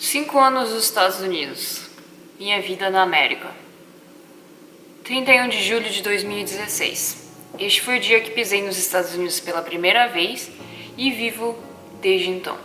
5 anos nos Estados Unidos. Minha vida na América. 31 de julho de 2016. Este foi o dia que pisei nos Estados Unidos pela primeira vez e vivo desde então.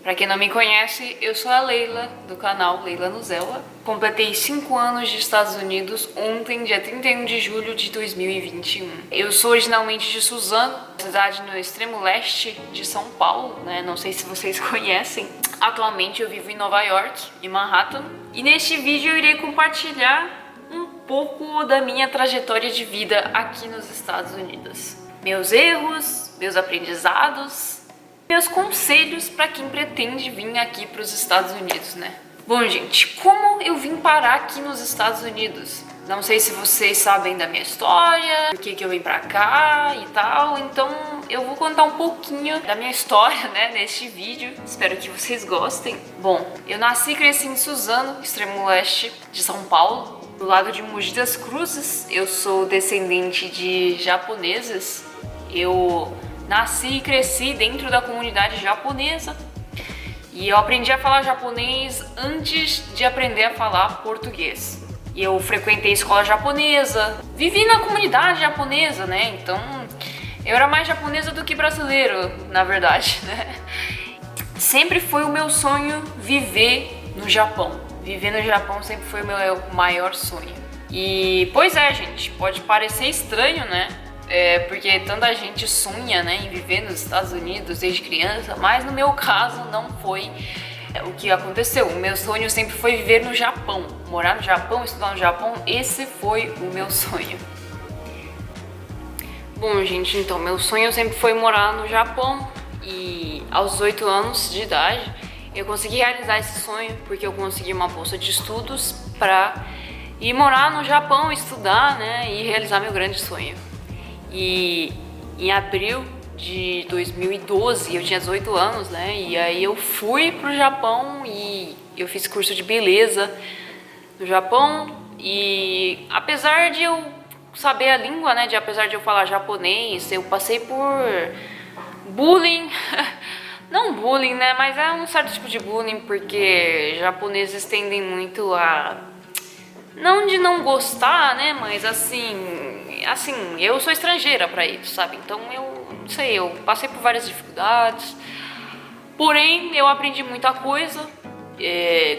Pra quem não me conhece, eu sou a Leila, do canal Leila Nuzella. Completei 5 anos de Estados Unidos ontem, dia 31 de julho de 2021. Eu sou originalmente de Suzano, cidade no extremo leste de São Paulo, né? Não sei se vocês conhecem. Atualmente eu vivo em Nova York, em Manhattan. E neste vídeo eu irei compartilhar um pouco da minha trajetória de vida aqui nos Estados Unidos. Meus erros, meus aprendizados, meus conselhos para quem pretende vir aqui para os Estados Unidos, né? Bom, gente, como eu vim parar aqui nos Estados Unidos? Não sei se vocês sabem da minha história, por que eu vim pra cá e tal, então eu vou contar um pouquinho da minha história, né, neste vídeo. Espero que vocês gostem. Bom, eu nasci e cresci em Suzano, extremo leste de São Paulo, do lado de Mogi das Cruzes. Eu sou descendente de japoneses. Eu nasci e cresci dentro da comunidade japonesa e eu aprendi a falar japonês antes de aprender a falar português. E eu frequentei escola japonesa, vivi na comunidade japonesa, né? Então eu era mais japonesa do que brasileiro, na verdade, né? Sempre foi o meu sonho viver no Japão. Viver no Japão sempre foi o meu maior sonho. E pois é, gente, pode parecer estranho, né? Porque tanta gente sonha, né, em viver nos Estados Unidos desde criança, mas no meu caso não foi o que aconteceu. O meu sonho sempre foi viver no Japão, morar no Japão, estudar no Japão, esse foi o meu sonho. Bom, gente, então, meu sonho sempre foi morar no Japão e aos 8 anos de idade eu consegui realizar esse sonho porque eu consegui uma bolsa de estudos para ir morar no Japão, estudar, né, e realizar meu grande sonho. E em abril de 2012, eu tinha 18 anos, né? E aí eu fui pro Japão e eu fiz curso de beleza no Japão. E apesar de eu saber a língua, né? Apesar de eu falar japonês, eu passei por bullying. Não bullying, né? Mas é um certo tipo de bullying, porque japoneses tendem muito a... não de não gostar, né? Mas assim, eu sou estrangeira pra eles, sabe? Então eu, não sei, eu passei por várias dificuldades. Porém, eu aprendi muita coisa.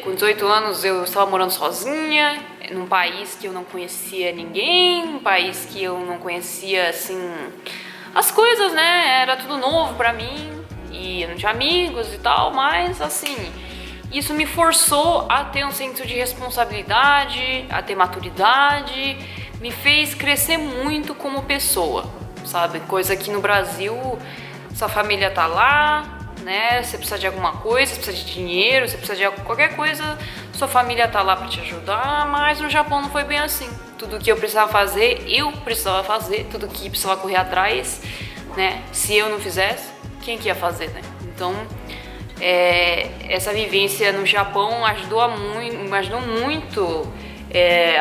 Com 18 anos eu estava morando sozinha, num país que eu não conhecia ninguém, um país que eu não conhecia, assim, as coisas, né? Era tudo novo pra mim e eu não tinha amigos e tal, mas assim... isso me forçou a ter um senso de responsabilidade, a ter maturidade, me fez crescer muito como pessoa, sabe? Coisa que no Brasil, sua família tá lá, né? Você precisa de alguma coisa, você precisa de dinheiro, você precisa de qualquer coisa, sua família tá lá pra te ajudar, mas no Japão não foi bem assim. Tudo que eu precisava fazer, tudo que precisava correr atrás, né? Se eu não fizesse, quem que ia fazer, né? Então... essa vivência no Japão me ajudou muito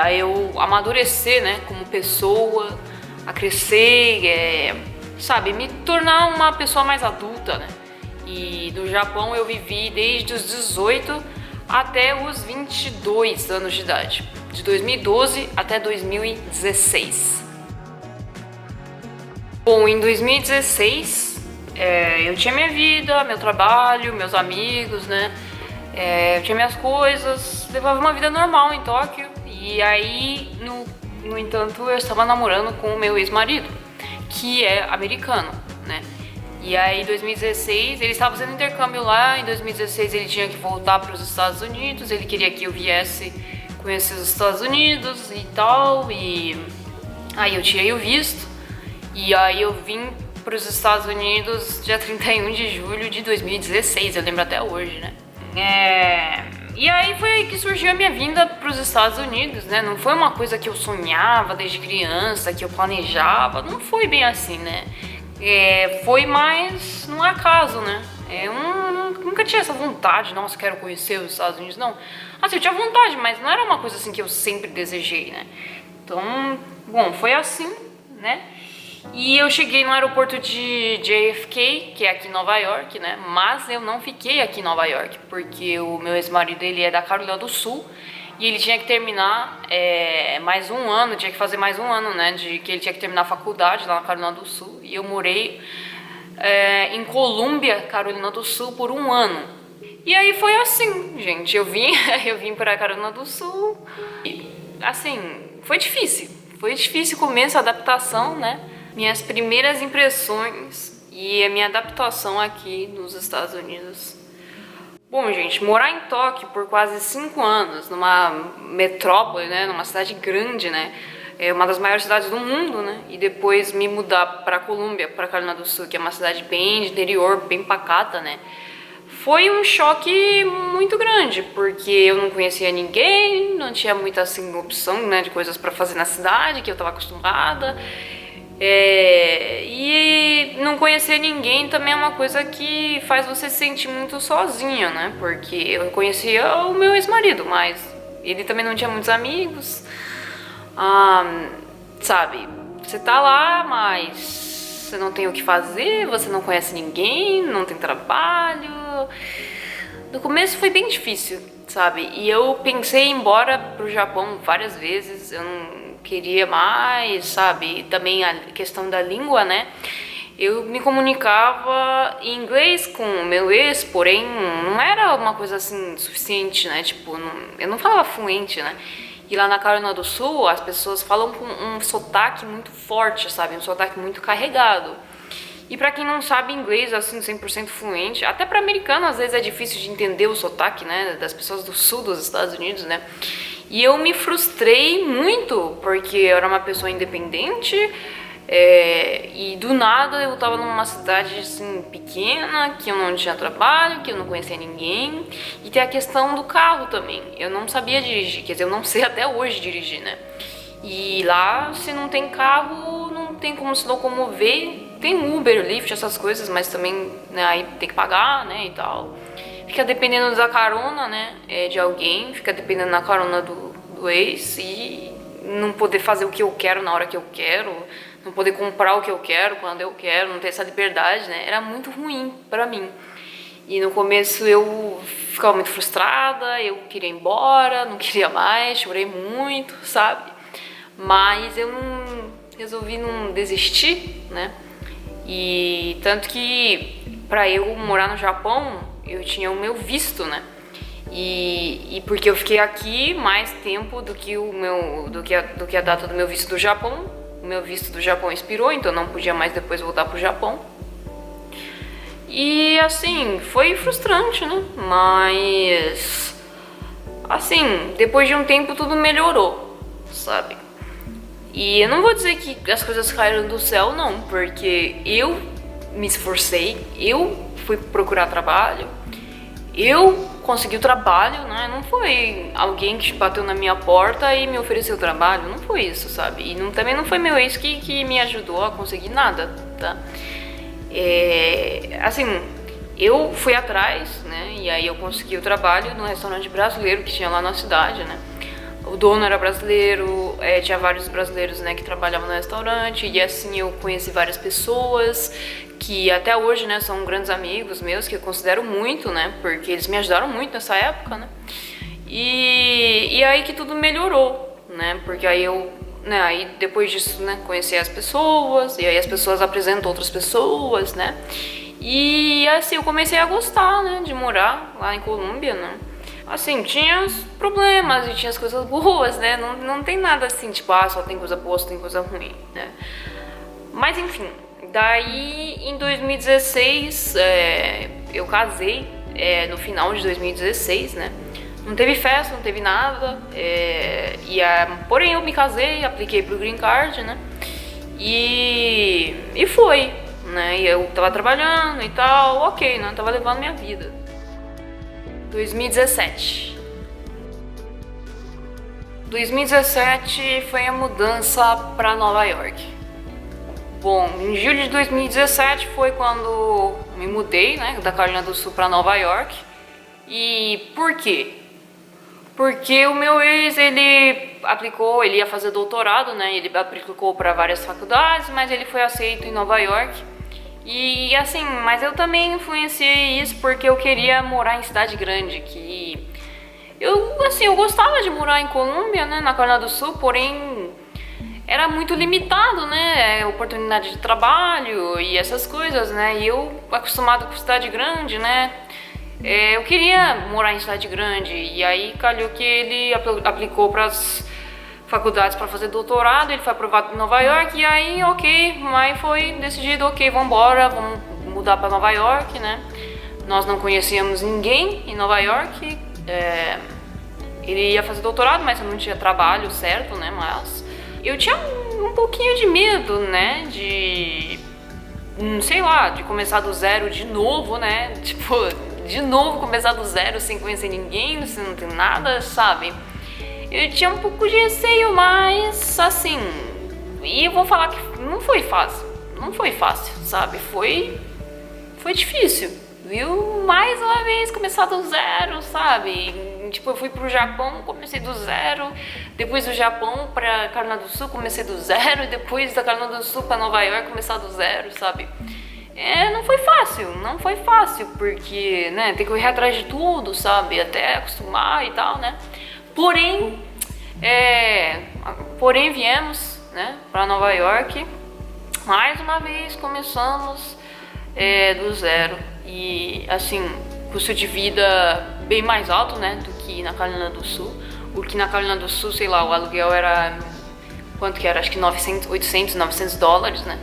a eu amadurecer, né, como pessoa, a crescer, sabe, me tornar uma pessoa mais adulta, né? E no Japão eu vivi desde os 18 até os 22 anos de idade, de 2012 até 2016. Bom, em 2016 eu tinha minha vida, meu trabalho, meus amigos, né? Eu tinha minhas coisas, levava uma vida normal em Tóquio. E aí, no entanto, eu estava namorando com o meu ex-marido, que é americano, né? E aí, em 2016, ele estava fazendo intercâmbio lá. Em 2016, ele tinha que voltar para os Estados Unidos. Ele queria que eu viesse conhecer os Estados Unidos e tal. E aí eu tirei o visto. E aí eu vim para os Estados Unidos dia 31 de julho de 2016, eu lembro até hoje, né? E aí foi aí que surgiu a minha vinda para os Estados Unidos, né? Não foi uma coisa que eu sonhava desde criança, que eu planejava, não foi bem assim, né? Foi mais no acaso, né? Eu nunca tinha essa vontade, nossa, quero conhecer os Estados Unidos, não. Assim, eu tinha vontade, mas não era uma coisa assim que eu sempre desejei, né? Então, bom, foi assim, né? E eu cheguei no aeroporto de JFK, que é aqui em Nova York, né? Mas eu não fiquei aqui em Nova York, porque o meu ex-marido, ele é da Carolina do Sul, e ele tinha que terminar mais um ano, tinha que fazer mais um ano, né? De que ele tinha que terminar a faculdade lá na Carolina do Sul. E eu morei em Colômbia, Carolina do Sul, por um ano. E aí foi assim, gente. Eu vim para Carolina do Sul. E, assim, foi difícil. Foi difícil o começo, a adaptação, né? Minhas primeiras impressões e a minha adaptação aqui nos Estados Unidos. Bom, gente, morar em Tóquio por quase 5 anos, numa metrópole, né, numa cidade grande, né, é uma das maiores cidades do mundo, né, e depois me mudar para Colômbia, para Carolina do Sul, que é uma cidade bem de interior, bem pacata, né, foi um choque muito grande, porque eu não conhecia ninguém, não tinha muita, assim, opção, né, de coisas para fazer na cidade, que eu estava acostumada. E não conhecer ninguém também é uma coisa que faz você se sentir muito sozinho, né? Porque eu conhecia o meu ex-marido, mas ele também não tinha muitos amigos. Sabe, você tá lá, mas você não tem o que fazer, você não conhece ninguém, não tem trabalho. No começo foi bem difícil, sabe? E eu pensei em ir embora pro Japão várias vezes, eu não queria mais, sabe? E também a questão da língua, né? Eu me comunicava em inglês com o meu ex, porém não era uma coisa assim suficiente, né? Tipo, eu não falava fluente, né? E lá na Carolina do Sul, as pessoas falam com um sotaque muito forte, sabe? Um sotaque muito carregado. E pra quem não sabe inglês, assim, 100% fluente, até pra americano às vezes é difícil de entender o sotaque, né? Das pessoas do sul dos Estados Unidos, né? E eu me frustrei muito, porque eu era uma pessoa independente, e do nada eu tava numa cidade assim, pequena, que eu não tinha trabalho, que eu não conhecia ninguém. E tem a questão do carro também. Eu não sabia dirigir, quer dizer, eu não sei até hoje dirigir, né? E lá, se não tem carro, não tem como se locomover. Tem Uber, Lyft, essas coisas, mas também, né, aí tem que pagar, né, e tal. Fica dependendo da carona, né, de alguém, fica dependendo da carona do ex e não poder fazer o que eu quero na hora que eu quero, não poder comprar o que eu quero quando eu quero, não ter essa liberdade, né, era muito ruim pra mim. E no começo eu ficava muito frustrada, eu queria ir embora, não queria mais, chorei muito, sabe? Mas eu resolvi não desistir, né? E tanto que pra eu morar no Japão, eu tinha o meu visto, né? E porque eu fiquei aqui mais tempo do que a data do meu visto do Japão. O meu visto do Japão expirou, então eu não podia mais depois voltar pro Japão. E assim, foi frustrante, né? Mas assim, depois de um tempo tudo melhorou, sabe? E eu não vou dizer que as coisas caíram do céu, não, porque eu me esforcei, eu fui procurar trabalho, eu consegui o trabalho, né? Não foi alguém que bateu na minha porta e me ofereceu trabalho, não foi isso, sabe? E também não foi meu ex que me ajudou a conseguir nada, tá? Assim, eu fui atrás, né? E aí eu consegui o trabalho no restaurante brasileiro que tinha lá na cidade, né? O dono era brasileiro, tinha vários brasileiros, né, que trabalhavam no restaurante, e assim eu conheci várias pessoas que até hoje, né, são grandes amigos meus, que eu considero muito, né, porque eles me ajudaram muito nessa época, né, e aí que tudo melhorou, né, porque aí eu, né, aí depois disso, né, conheci as pessoas, e aí as pessoas apresentam outras pessoas, né, e assim eu comecei a gostar, né, de morar lá em Colômbia, né. Assim, tinha os problemas e tinha as coisas boas, né? Não tem nada assim, tipo, só tem coisa boa, só tem coisa ruim, né? Mas enfim, daí em 2016 eu casei, no final de 2016, né? Não teve festa, não teve nada, porém eu me casei, apliquei pro Green Card, né? E foi, né? E eu tava trabalhando e tal, ok, né? Tava levando minha vida. 2017 foi a mudança para Nova York. Bom, em julho de 2017 foi quando me mudei, né, da Carolina do Sul para Nova York. E por quê? Porque o meu ex, ele aplicou, ele ia fazer doutorado, né? Ele aplicou para várias faculdades, mas ele foi aceito em Nova York. E assim, mas eu também influenciei isso porque eu queria morar em cidade grande, que eu gostava de morar em Colômbia, né, na Carolina do Sul, porém era muito limitado, né, oportunidade de trabalho e essas coisas, né, e eu acostumado com cidade grande, né, eu queria morar em cidade grande, e aí calhou que ele aplicou para as faculdades para fazer doutorado, ele foi aprovado em Nova York, e aí ok, aí foi decidido, ok, vamos mudar para Nova York, né, nós não conhecíamos ninguém em Nova York, ele ia fazer doutorado, mas eu não tinha trabalho certo, né, mas eu tinha um pouquinho de medo, né, de, sei lá, de começar do zero de novo, né, tipo, de novo começar do zero sem conhecer ninguém, sem não ter nada, sabe? Eu tinha um pouco de receio, mas, assim, e eu vou falar que não foi fácil, sabe? Foi difícil, viu? Mais uma vez começar do zero, sabe? Tipo, eu fui pro Japão, comecei do zero, depois do Japão pra Carolina do Sul, comecei do zero, e depois da Carolina do Sul pra Nova York, começar do zero, sabe? Não foi fácil, porque, né, tem que correr atrás de tudo, sabe? Até acostumar e tal, né? Porém viemos, né, pra Nova York, mais uma vez começamos do zero, e assim, custo de vida bem mais alto, né, do que na Carolina do Sul. O que na Carolina do Sul, sei lá, o aluguel era, quanto que era? Acho que 800, 900 dólares, né?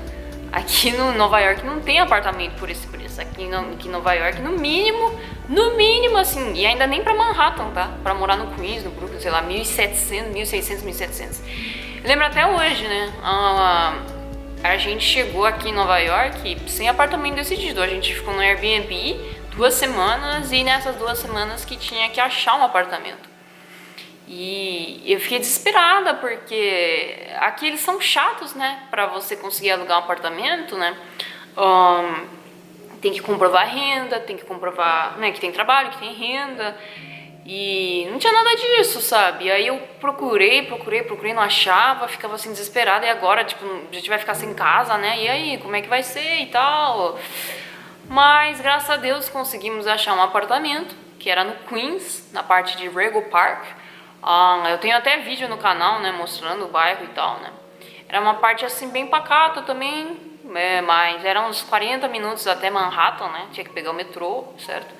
Aqui no Nova York não tem apartamento por esse preço. Aqui em Nova York, no mínimo assim, e ainda nem pra Manhattan, tá? Pra morar no Queens, no Brooklyn, sei lá, 1.700, 1.600, 1.700. Eu lembro até hoje, né? A gente chegou aqui em Nova York sem apartamento decidido. A gente ficou no Airbnb 2 semanas, e nessas 2 semanas que tinha que achar um apartamento. E eu fiquei desesperada, porque aqui eles são chatos, né? Pra você conseguir alugar um apartamento, né? Tem que comprovar renda, tem que comprovar, né, que tem trabalho, que tem renda. E não tinha nada disso, sabe? E aí eu procurei, não achava, ficava assim desesperada. E agora, tipo, a gente vai ficar sem casa, né? E aí, como é que vai ser e tal? Mas, graças a Deus, conseguimos achar um apartamento, que era no Queens, na parte de Rego Park. Eu tenho até vídeo no canal, né, mostrando o bairro e tal, né. Era uma parte assim bem pacata também, mas eram uns 40 minutos até Manhattan, né, tinha que pegar o metrô, certo?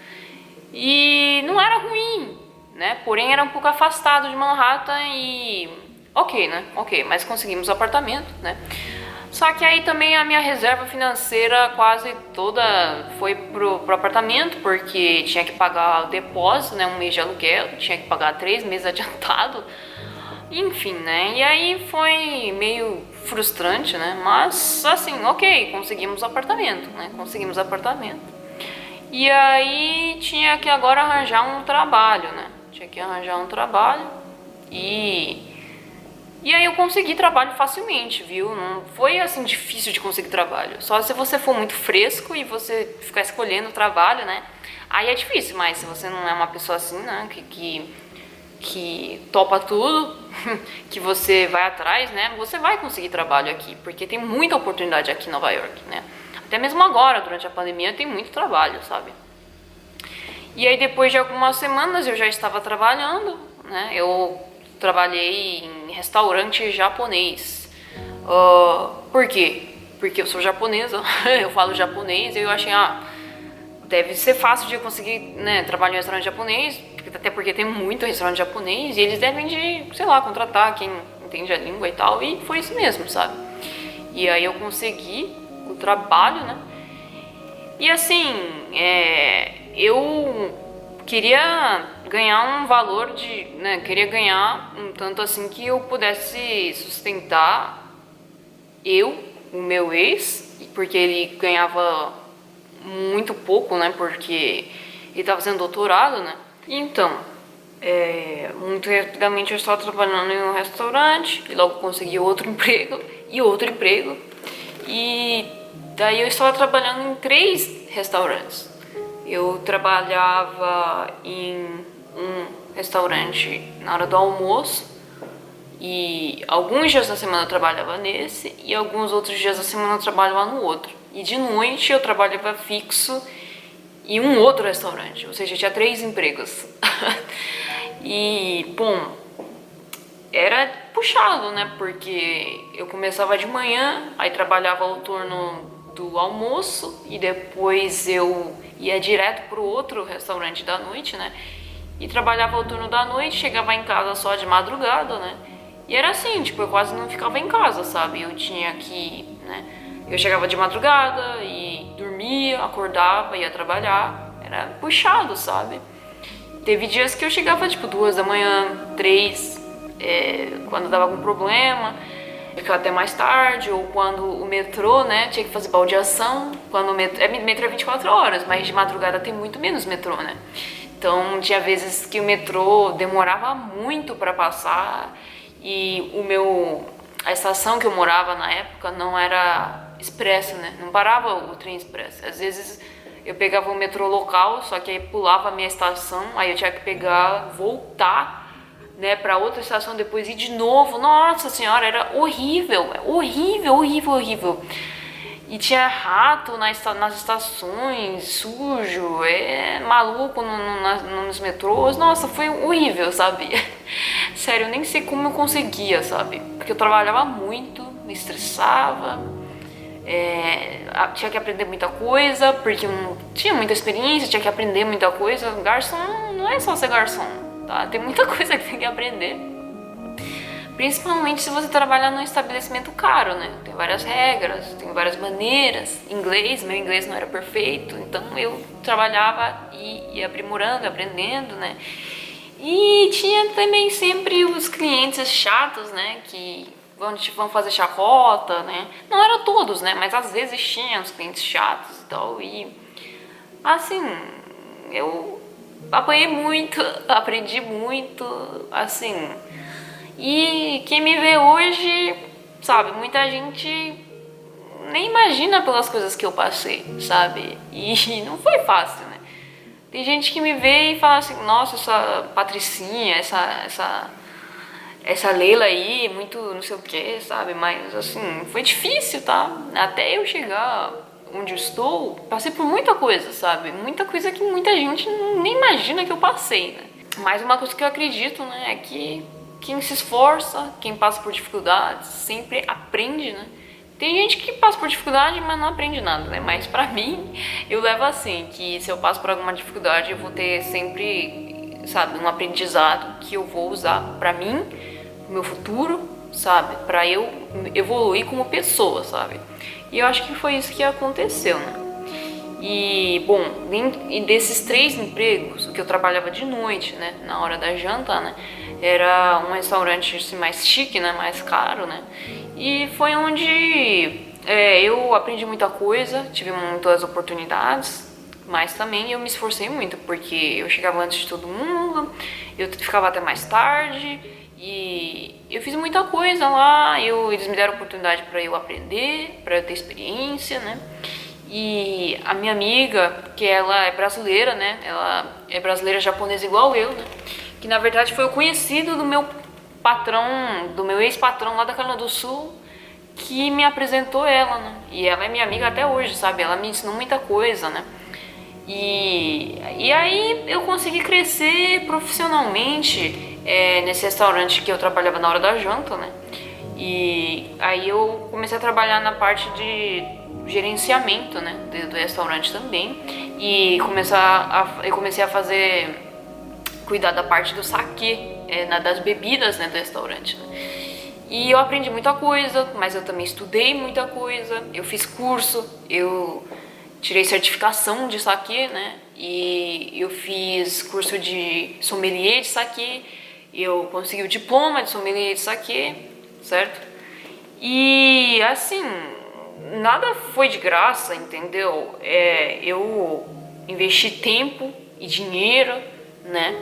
E não era ruim, né, porém era um pouco afastado de Manhattan e ok, mas conseguimos o apartamento, né. Só que aí também a minha reserva financeira quase toda foi pro apartamento, porque tinha que pagar o depósito, né, 1 mês de aluguel, tinha que pagar 3 meses adiantado, enfim, né, e aí foi meio frustrante, né, mas assim, ok, conseguimos o apartamento, né, e aí tinha que agora arranjar um trabalho, né, e aí eu consegui trabalho facilmente, viu? Não foi assim difícil de conseguir trabalho. Só se você for muito fresco e você ficar escolhendo o trabalho, né? Aí é difícil, mas se você não é uma pessoa assim, né? Que topa tudo, que você vai atrás, né? Você vai conseguir trabalho aqui, porque tem muita oportunidade aqui em Nova York, né? Até mesmo agora, durante a pandemia, tem muito trabalho, sabe? E aí depois de algumas semanas eu já estava trabalhando, né? Eu trabalhei em restaurante japonês. Por quê? Porque eu sou japonesa, eu falo japonês, e eu achei, deve ser fácil de eu conseguir, né, trabalhar em restaurante japonês, até porque tem muito restaurante japonês, e eles devem de, sei lá, contratar quem entende a língua e tal, e foi isso mesmo, sabe? E aí eu consegui o trabalho, né? E assim, eu queria ganhar um valor de, né, queria ganhar um tanto assim que eu pudesse sustentar o meu ex, porque ele ganhava muito pouco, né, porque ele estava fazendo doutorado, né. Então, muito rapidamente eu estava trabalhando em um restaurante, e logo consegui outro emprego, e daí eu estava trabalhando em 3 restaurantes. Eu trabalhava em um restaurante na hora do almoço. E alguns dias da semana eu trabalhava nesse e alguns outros dias da semana eu trabalhava no outro. E de noite eu trabalhava fixo em um outro restaurante, ou seja, eu tinha 3 empregos. E, bom, era puxado, né? Porque eu começava de manhã, aí trabalhava o turno do almoço e depois eu ia direto pro outro restaurante da noite, né? E trabalhava o turno da noite, chegava em casa só de madrugada, né? E era assim, tipo, eu quase não ficava em casa, sabe? Eu tinha que, né? Eu chegava de madrugada e dormia, acordava, ia trabalhar. Era puxado, sabe? Teve dias que eu chegava, tipo, 2 da manhã, 3, quando dava algum problema, ficava até mais tarde, ou quando o metrô, né, tinha que fazer baldeação. Quando o metrô é 24 horas, mas de madrugada tem muito menos metrô, né? Então, tinha vezes que o metrô demorava muito pra passar e a estação que eu morava na época não era expresso, né? Não parava o trem expresso. Às vezes eu pegava o metrô local, só que aí pulava a minha estação, aí eu tinha que pegar, voltar, né, pra outra estação, depois ir de novo. Nossa senhora, era horrível, horrível, horrível, horrível. E tinha rato nas estações, sujo, maluco nos metrôs. Nossa, foi horrível, sabe? Sério, eu nem sei como eu conseguia, sabe? Porque eu trabalhava muito, me estressava, tinha que aprender muita coisa, porque eu não tinha muita experiência, tinha que aprender muita coisa. Garçom não é só ser garçom, tá? Tem muita coisa que tem que aprender. Principalmente se você trabalha num estabelecimento caro, né? Tem várias regras, tem várias maneiras. Meu inglês não era perfeito, então eu trabalhava e ia aprimorando, aprendendo, né? E tinha também sempre os clientes chatos, né? Que vão fazer chacota, né? Não eram todos, né? Mas às vezes tinha os clientes chatos e tal. E assim, eu apanhei muito, aprendi muito, assim. E quem me vê hoje, sabe, muita gente nem imagina pelas coisas que eu passei, sabe? E não foi fácil, né? Tem gente que me vê e fala assim, nossa, essa Patricinha, essa Leila aí, muito não sei o que, sabe? Mas assim, foi difícil, tá? Até eu chegar onde eu estou, passei por muita coisa, sabe? Muita coisa que muita gente nem imagina que eu passei, né? Mas uma coisa que eu acredito, né, é que quem se esforça, quem passa por dificuldades, sempre aprende, né? Tem gente que passa por dificuldade, mas não aprende nada, né? Mas pra mim, eu levo assim, que se eu passo por alguma dificuldade, eu vou ter sempre, sabe, um aprendizado que eu vou usar pra mim, pro meu futuro, sabe? Pra eu evoluir como pessoa, sabe? E eu acho que foi isso que aconteceu, né? E, bom, e desses 3 empregos, o que eu trabalhava de noite, né, na hora da janta, né, era um restaurante assim, mais chique, né, mais caro, né, e foi onde eu aprendi muita coisa, tive muitas oportunidades, mas também eu me esforcei muito, porque eu chegava antes de todo mundo, eu ficava até mais tarde, e eu fiz muita coisa lá, eles me deram oportunidade para eu aprender, para eu ter experiência, né. E a minha amiga, que ela é brasileira, né? Ela é brasileira japonesa igual eu, né? Que na verdade foi o conhecido do meu patrão, do meu ex-patrão lá da Carolina do Sul, que me apresentou ela, né? E ela é minha amiga até hoje, sabe? Ela me ensinou muita coisa, né? E aí eu consegui crescer profissionalmente nesse restaurante que eu trabalhava na hora da janta, né? E aí eu comecei a trabalhar na parte de gerenciamento, né, do restaurante também, e eu comecei a cuidar da parte do saquê, das bebidas, né, do restaurante, né. E eu aprendi muita coisa, mas eu também estudei muita coisa, eu fiz curso, eu tirei certificação de saquê, né, e eu fiz curso de sommelier de saquê, eu consegui o diploma de sommelier de saquê, certo? E assim, nada foi de graça, entendeu? Eu investi tempo e dinheiro, né?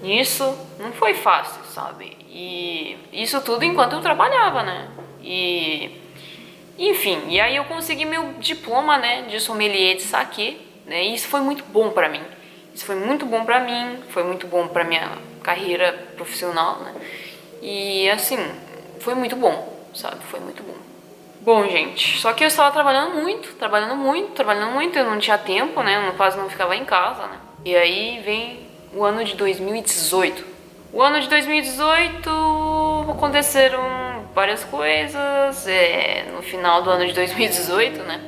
Nisso não foi fácil, sabe? E isso tudo enquanto eu trabalhava, né? Enfim, e aí eu consegui meu diploma, né, de sommelier de saquê, né? E isso foi muito bom pra mim. Isso foi muito bom pra mim, foi muito bom pra minha carreira profissional, né? E assim, foi muito bom, sabe? Foi muito bom. Bom, gente, só que eu estava trabalhando muito, eu não tinha tempo, né? Eu quase não ficava em casa, né? E aí vem o ano de 2018. O ano de 2018 aconteceram várias coisas. No final do ano de 2018, né?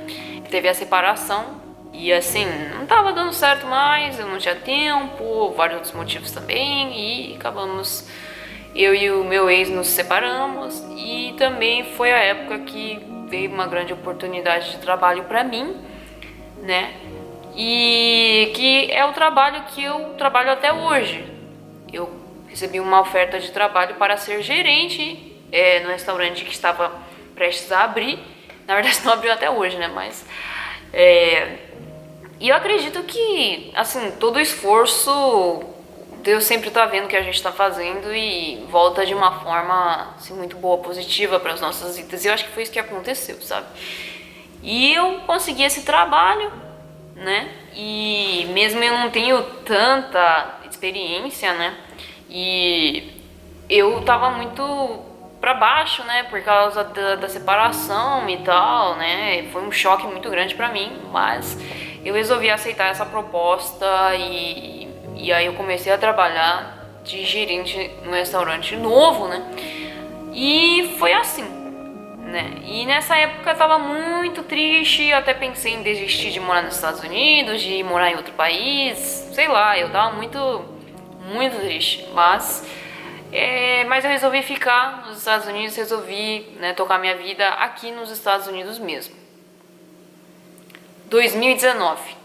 Teve a separação. E assim, não tava dando certo mais, eu não tinha tempo, vários outros motivos também. E acabamos, eu e o meu ex nos separamos. E também foi a época que veio uma grande oportunidade de trabalho pra mim, né? E que é o trabalho que eu trabalho até hoje. Eu recebi uma oferta de trabalho para ser gerente no restaurante que estava prestes a abrir. Na verdade não abriu até hoje, né? Mas e eu acredito que, assim, todo o esforço, Deus sempre tá vendo o que a gente tá fazendo e volta de uma forma, assim, muito boa, positiva para as nossas vidas. E eu acho que foi isso que aconteceu, sabe? E eu consegui esse trabalho, né? E mesmo eu não tenho tanta experiência, né? E eu tava muito pra baixo, né? Por causa da separação e tal, né? Foi um choque muito grande pra mim, mas eu resolvi aceitar essa proposta e aí eu comecei a trabalhar de gerente num restaurante novo, né? E foi assim, né? E nessa época eu tava muito triste, até pensei em desistir de morar nos Estados Unidos, de morar em outro país, sei lá, eu tava muito triste, mas eu resolvi ficar nos Estados Unidos, resolvi, né, tocar minha vida aqui nos Estados Unidos mesmo. 2019.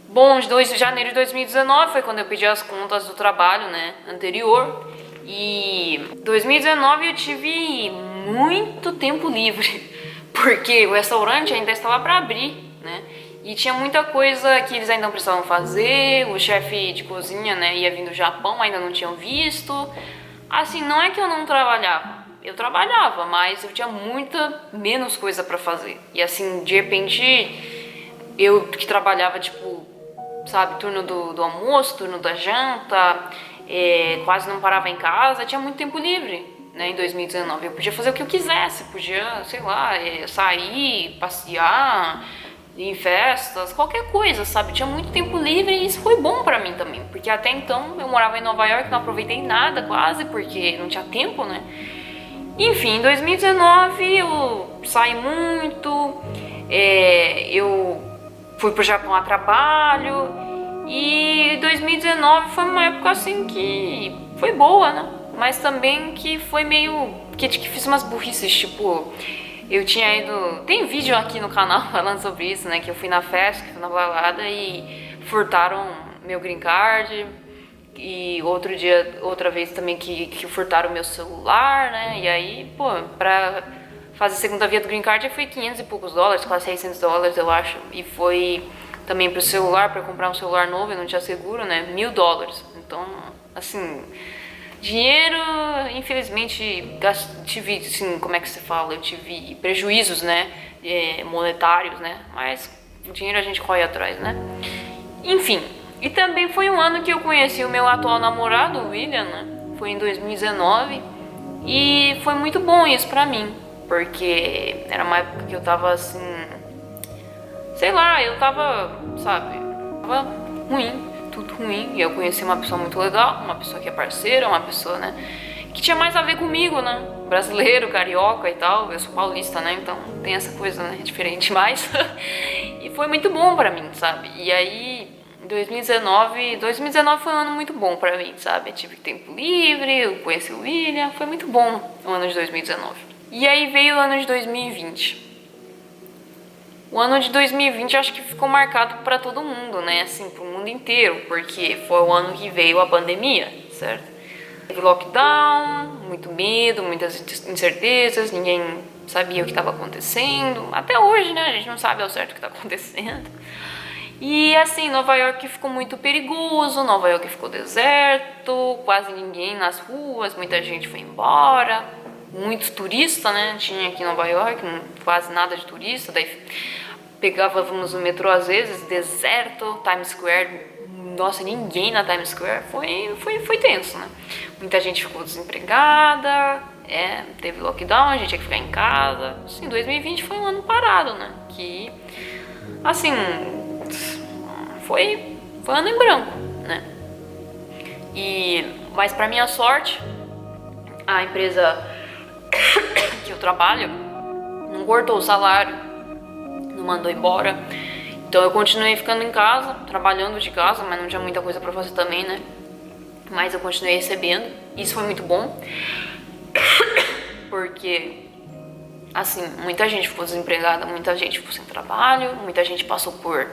Bom, de janeiro de 2019 foi quando eu pedi as contas do trabalho, né, anterior. E 2019 eu tive muito tempo livre, porque o restaurante ainda estava para abrir, né? E tinha muita coisa que eles ainda não precisavam fazer, o chefe de cozinha, né, ia vir do Japão, ainda não tinham visto. Assim, não é que eu não trabalhava, eu trabalhava, mas eu tinha muita menos coisa para fazer. E assim, de repente, eu que trabalhava, tipo, sabe, turno do almoço, turno da janta, quase não parava em casa, tinha muito tempo livre, né, em 2019. Eu podia fazer o que eu quisesse, podia, sei lá, sair, passear, ir em festas, qualquer coisa, sabe? Tinha muito tempo livre e isso foi bom pra mim também, porque até então eu morava em Nova York, não aproveitei nada quase, porque não tinha tempo, né? Enfim, em 2019 eu saí muito, eu fui pro Japão a trabalho e 2019 foi uma época assim que foi boa, né? Mas também que foi meio que fiz umas burrices, tipo, eu tinha ido, tem vídeo aqui no canal falando sobre isso, né? Que eu fui na festa, que fui na balada e furtaram meu green card. E outra vez também que furtaram meu celular, né? E aí, pô, pra fazer a segunda via do green card foi 500 e poucos dólares, quase 600 dólares, eu acho. E foi também pro celular, pra comprar um celular novo, eu não tinha seguro, né? 1.000 dólares. Então, assim, dinheiro, infelizmente, tive, assim, como é que se fala? Eu tive prejuízos, né? Monetários, né? Mas o dinheiro a gente corre atrás, né? Enfim. E também foi um ano que eu conheci o meu atual namorado, o William, né? Foi em 2019. E foi muito bom isso pra mim. Porque era uma época que eu tava assim... Sei lá, eu tava, sabe? Tava ruim, tudo ruim. E eu conheci uma pessoa muito legal, uma pessoa que é parceira, uma pessoa, né? Que tinha mais a ver comigo, né? Brasileiro, carioca e tal. Eu sou paulista, né? Então tem essa coisa, né? Diferente, mas... E foi muito bom pra mim, sabe? E aí... 2019 foi um ano muito bom pra mim, sabe? Eu tive tempo livre, eu conheci o William, foi muito bom o ano de 2019. E aí veio o ano de 2020. O ano de 2020 acho que ficou marcado pra todo mundo, né? Assim, pro mundo inteiro, porque foi o ano que veio a pandemia, certo? Teve lockdown, muito medo, muitas incertezas, ninguém sabia o que estava acontecendo. Até hoje, né? A gente não sabe ao certo o que está acontecendo. E assim, Nova York ficou muito perigoso, Nova York ficou deserto, quase ninguém nas ruas, muita gente foi embora, muitos turistas, né, tinha aqui em Nova York, quase nada de turista, daí pegávamos o metrô às vezes, deserto, Times Square nossa, ninguém na Times Square, foi tenso, né? Muita gente ficou desempregada, teve lockdown, a gente tinha que ficar em casa. Assim, 2020 foi um ano parado, né? Que, assim, foi um ano em branco, né? Mas pra minha sorte, a empresa que eu trabalho não cortou o salário, não mandou embora. Então eu continuei ficando em casa, trabalhando de casa, mas não tinha muita coisa pra fazer também, né? Mas eu continuei recebendo. Isso foi muito bom. Porque, assim, muita gente ficou desempregada, muita gente ficou sem trabalho, muita gente passou por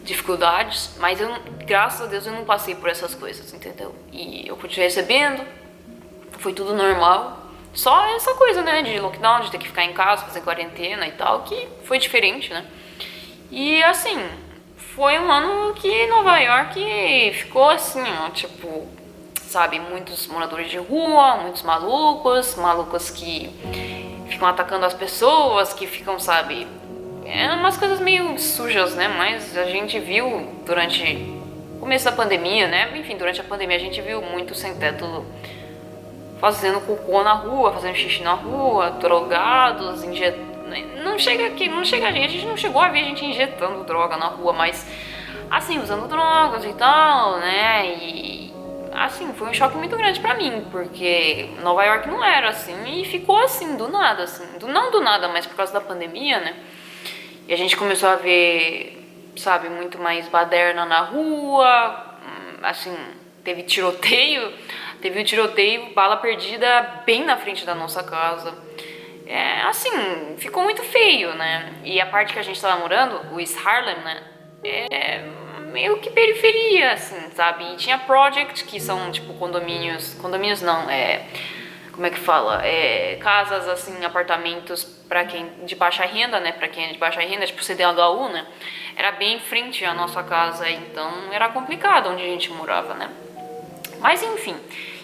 dificuldades, mas eu, graças a Deus, eu não passei por essas coisas, entendeu? E eu continuei recebendo, foi tudo normal. Só essa coisa, né, de lockdown, de ter que ficar em casa, fazer quarentena e tal, que foi diferente, né? E, assim, foi um ano que Nova York ficou assim, ó, tipo, sabe, muitos moradores de rua, muitos malucos que ficam atacando as pessoas, que ficam, sabe, umas coisas meio sujas, né? Mas a gente viu durante o começo da pandemia, né? Enfim, durante a pandemia a gente viu muito sem teto fazendo cocô na rua, fazendo xixi na rua, drogados, não chega a gente não chegou a ver gente injetando droga na rua, mas assim, usando drogas e tal, né? E assim, foi um choque muito grande pra mim, porque Nova York não era assim e ficou assim, do nada, assim, não do nada, mas por causa da pandemia, né? E a gente começou a ver, sabe, muito mais baderna na rua, assim, teve um tiroteio, bala perdida bem na frente da nossa casa. Assim, ficou muito feio, né? E a parte que a gente tava morando, o East Harlem, né? Meio que periferia, assim, sabe? E tinha project, que são, tipo, condomínios não, como é que fala? Casas, assim, apartamentos pra quem de baixa renda, né? Pra quem é de baixa renda, tipo CDHU, né? Era bem em frente à nossa casa, então era complicado onde a gente morava, né? Mas enfim.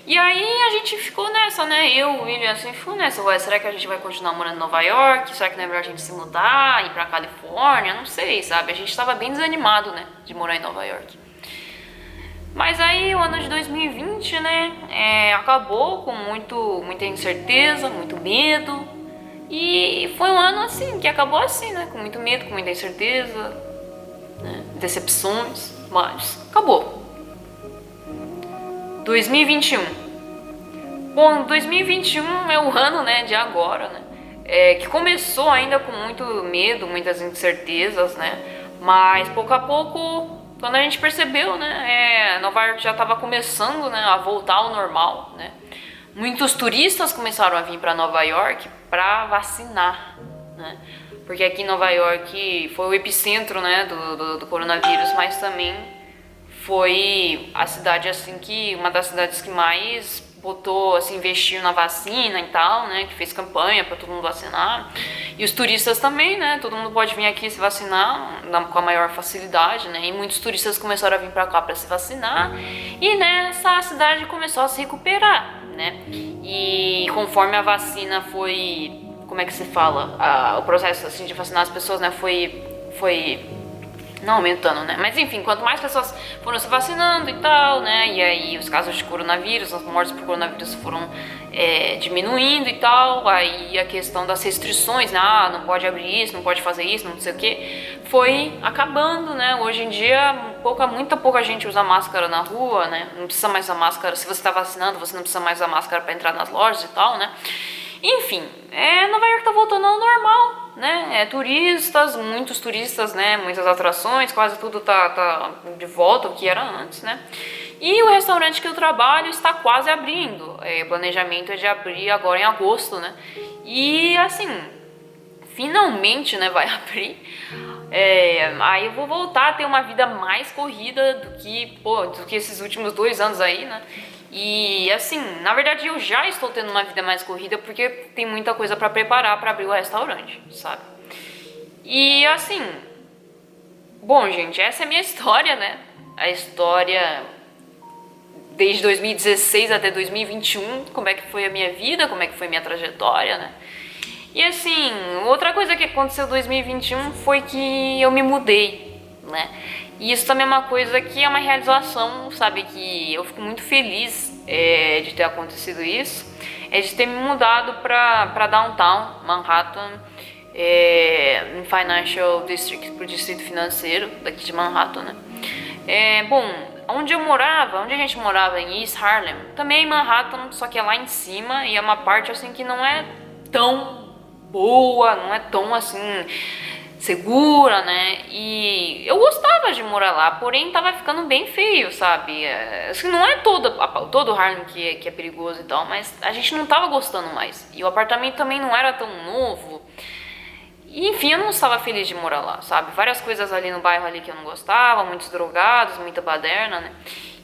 E aí a gente ficou nessa, né? Eu, o William, assim, ficou nessa. Ué, será que a gente vai continuar morando em Nova York? Será que não é melhor a gente se mudar, ir pra Califórnia? Não sei, sabe? A gente tava bem desanimado, né? De morar em Nova York. Mas aí o ano de 2020, né? Acabou com muita incerteza, muito medo. E foi um ano assim, que acabou assim, né? Com muito medo, com muita incerteza, né? Decepções, mas acabou. 2021. Bom, 2021 é o ano, né, de agora, né, que começou ainda com muito medo, muitas incertezas, né, mas pouco a pouco, quando a gente percebeu, né, Nova York já estava começando, né, a voltar ao normal, né, muitos turistas começaram a vir para Nova York para vacinar, né, porque aqui em Nova York foi o epicentro, né, do coronavírus, mas também foi a cidade, assim, que uma das cidades que mais botou, assim, investiu na vacina e tal, né, que fez campanha para todo mundo vacinar. E os turistas também, né, todo mundo pode vir aqui se vacinar com a maior facilidade, né, e muitos turistas começaram a vir para cá para se vacinar. E, né, essa cidade começou a se recuperar, né, e conforme a vacina foi, como é que se fala, o processo, assim, de vacinar as pessoas, né, foi não aumentando, né? Mas enfim, quanto mais pessoas foram se vacinando e tal, né? E aí os casos de coronavírus, as mortes por coronavírus foram diminuindo e tal. Aí a questão das restrições, né? Não pode abrir isso, não pode fazer isso, não sei o que, foi acabando, né? Hoje em dia, muita pouca gente usa máscara na rua, né? Não precisa mais usar máscara. Se você tá vacinando, você não precisa mais usar máscara para entrar nas lojas e tal, né? Enfim, Nova York tá voltando ao normal, né? Muitos turistas, né? Muitas atrações, quase tudo tá de volta ao que era antes, né? E o restaurante que eu trabalho está quase abrindo. O planejamento é de abrir agora em agosto, né? E assim, finalmente, né, vai abrir. Aí eu vou voltar a ter uma vida mais corrida do que esses últimos 2 anos aí, né? E assim, na verdade eu já estou tendo uma vida mais corrida porque tem muita coisa para preparar para abrir o restaurante, sabe? E assim, bom, gente, essa é a minha história, né? A história desde 2016 até 2021, como é que foi a minha vida, como é que foi a minha trajetória, né? E assim, outra coisa que aconteceu em 2021 foi que eu me mudei, né? E isso também é uma coisa que é uma realização, sabe? Que eu fico muito feliz de ter acontecido isso. É de ter me mudado pra downtown, Manhattan, em Financial District, pro distrito financeiro daqui de Manhattan, né? Bom, onde a gente morava em East Harlem, também é em Manhattan, só que é lá em cima e é uma parte assim que não é tão boa, não é tão assim segura, né? E eu gostava de morar lá, porém tava ficando bem feio, sabe? Assim, não é todo Harlem que é perigoso e tal, mas a gente não tava gostando mais. E o apartamento também não era tão novo. E, enfim, eu não estava feliz de morar lá, sabe? Várias coisas ali no bairro ali que eu não gostava, muitos drogados, muita baderna, né?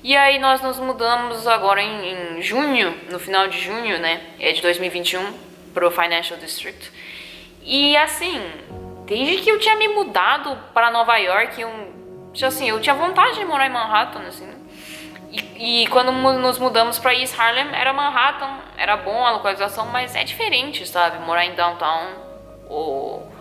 E aí nós nos mudamos agora em junho, no final de junho, né? De 2021, pro Financial District. E assim, desde que eu tinha me mudado para Nova York, eu tinha vontade de morar em Manhattan, assim. E quando nos mudamos para East Harlem, era Manhattan, era bom a localização, mas é diferente, sabe? Morar em downtown ou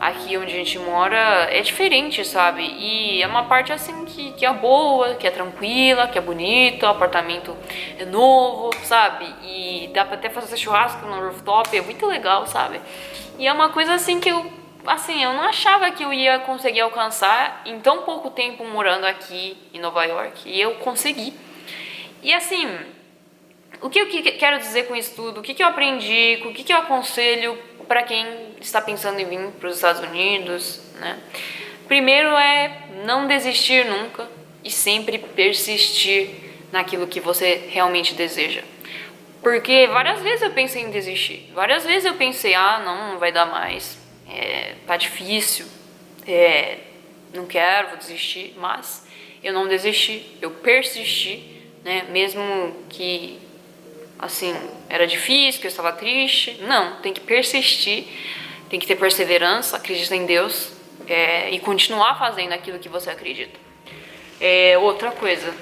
aqui onde a gente mora é diferente, sabe? E é uma parte assim que é boa, que é tranquila, que é bonita, o apartamento é novo, sabe? E dá pra até fazer churrasco no rooftop, é muito legal, sabe? E é uma coisa assim que eu não achava que eu ia conseguir alcançar em tão pouco tempo morando aqui em Nova York. E eu consegui. E assim, o que eu quero dizer com isso tudo? O que eu aprendi? O que eu aconselho para quem está pensando em vir para os Estados Unidos, né? Primeiro é não desistir nunca e sempre persistir naquilo que você realmente deseja. Porque várias vezes eu pensei em desistir. Várias vezes eu pensei, não vai dar mais. Tá difícil. Não quero, vou desistir. Mas eu não desisti. Eu persisti, né? Mesmo que, assim, era difícil, que eu estava triste. Não, tem que persistir. Tem que ter perseverança, acreditar em Deus. E continuar fazendo aquilo que você acredita. Outra coisa.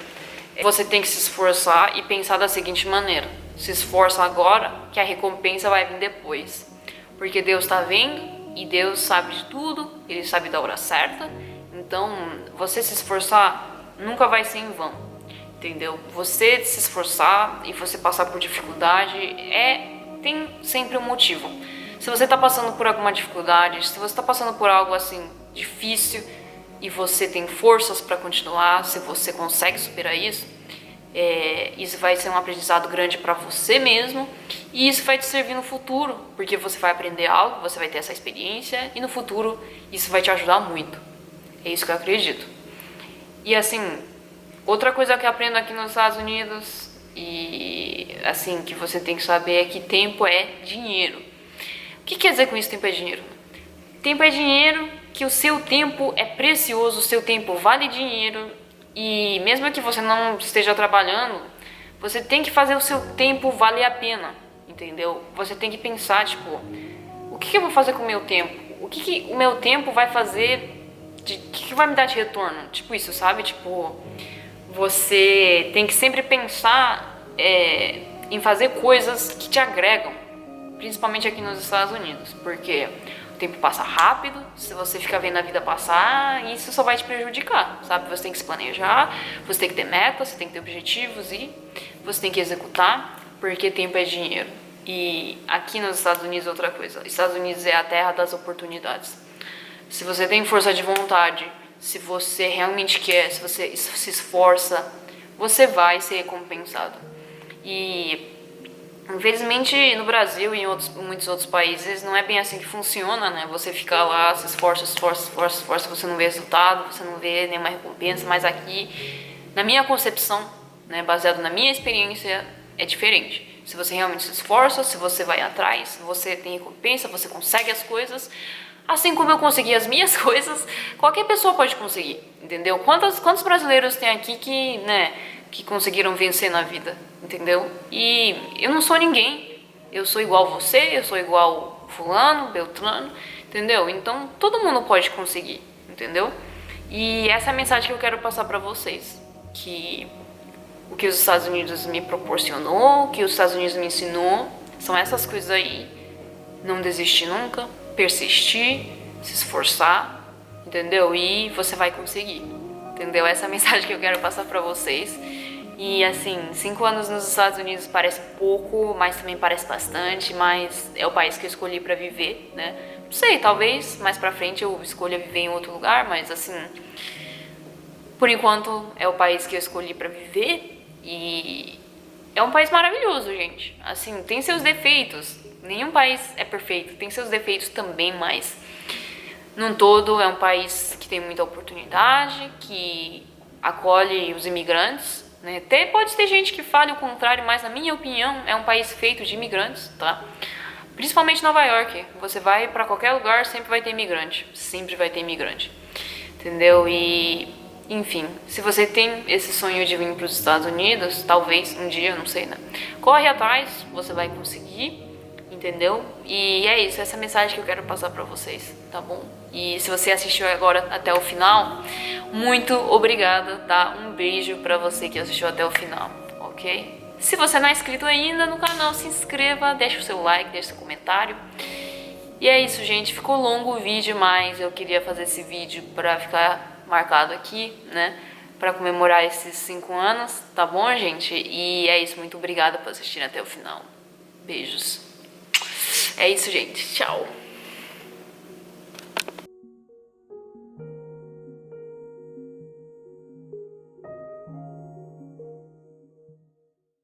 Você tem que se esforçar e pensar da seguinte maneira. Se esforça agora, que a recompensa vai vir depois. Porque Deus está vendo e Deus sabe de tudo, Ele sabe da hora certa. Então, você se esforçar nunca vai ser em vão, entendeu? Você se esforçar e você passar por dificuldade tem sempre um motivo. Se você está passando por alguma dificuldade, se você está passando por algo assim difícil e você tem forças para continuar, se você consegue superar isso, isso vai ser um aprendizado grande para você mesmo e isso vai te servir no futuro, porque você vai aprender algo, você vai ter essa experiência e no futuro isso vai te ajudar muito. É isso que eu acredito. E assim, outra coisa que eu aprendo aqui nos Estados Unidos e assim que você tem que saber é que tempo é dinheiro. O que quer dizer com isso, tempo é dinheiro? Tempo é dinheiro, que o seu tempo é precioso, o seu tempo vale dinheiro. E mesmo que você não esteja trabalhando, você tem que fazer o seu tempo valer a pena, entendeu? Você tem que pensar, tipo, o que eu vou fazer com o meu tempo? O que o meu tempo vai fazer, o que vai me dar de retorno? Tipo isso, sabe? Tipo, você tem que sempre pensar em fazer coisas que te agregam, principalmente aqui nos Estados Unidos, porque o tempo passa rápido, se você ficar vendo a vida passar, isso só vai te prejudicar, sabe? Você tem que se planejar, você tem que ter metas, você tem que ter objetivos e você tem que executar, porque tempo é dinheiro. E aqui nos Estados Unidos é outra coisa. Estados Unidos é a terra das oportunidades. Se você tem força de vontade, se você realmente quer, se você se esforça, você vai ser recompensado. E infelizmente no Brasil e em muitos outros países não é bem assim que funciona, né? Você fica lá, se esforça, você não vê resultado, você não vê nenhuma recompensa, mas aqui, na minha concepção, né, baseado na minha experiência, é diferente. Se você realmente se esforça, se você vai atrás, você tem recompensa, você consegue as coisas, assim como eu consegui as minhas coisas, qualquer pessoa pode conseguir, entendeu? Quantos brasileiros tem aqui que conseguiram vencer na vida, entendeu? E eu não sou ninguém, eu sou igual você, eu sou igual fulano, beltrano, entendeu? Então todo mundo pode conseguir, entendeu? E essa é a mensagem que eu quero passar pra vocês, que o que os Estados Unidos me proporcionou, o que os Estados Unidos me ensinou, são essas coisas aí. Não desistir nunca, persistir, se esforçar, entendeu? E você vai conseguir, entendeu? Essa é a mensagem que eu quero passar pra vocês. E assim, 5 anos nos Estados Unidos parece pouco, mas também parece bastante, mas é o país que eu escolhi pra viver, né? Não sei, talvez mais pra frente eu escolha viver em outro lugar, mas assim, por enquanto é o país que eu escolhi pra viver e é um país maravilhoso, gente. Assim, tem seus defeitos, nenhum país é perfeito, tem seus defeitos também, mas num todo é um país que tem muita oportunidade, que acolhe os imigrantes, né? Até pode ter gente que fale o contrário, mas na minha opinião é um país feito de imigrantes, tá? Principalmente Nova York. Você vai pra qualquer lugar, sempre vai ter imigrante. Sempre vai ter imigrante. Entendeu? E, enfim, se você tem esse sonho de vir pros Estados Unidos, talvez um dia, não sei, né? Corre atrás, você vai conseguir, entendeu? E é isso, essa é a mensagem que eu quero passar pra vocês, tá bom? E se você assistiu agora até o final, muito obrigada, tá? Um beijo pra você que assistiu até o final, ok? Se você não é inscrito ainda no canal, se inscreva, deixa o seu like, deixa o seu comentário. E é isso, gente. Ficou longo o vídeo, mas eu queria fazer esse vídeo pra ficar marcado aqui, né? Pra comemorar esses 5 anos, tá bom, gente? E é isso, muito obrigada por assistir até o final. Beijos. É isso, gente. Tchau.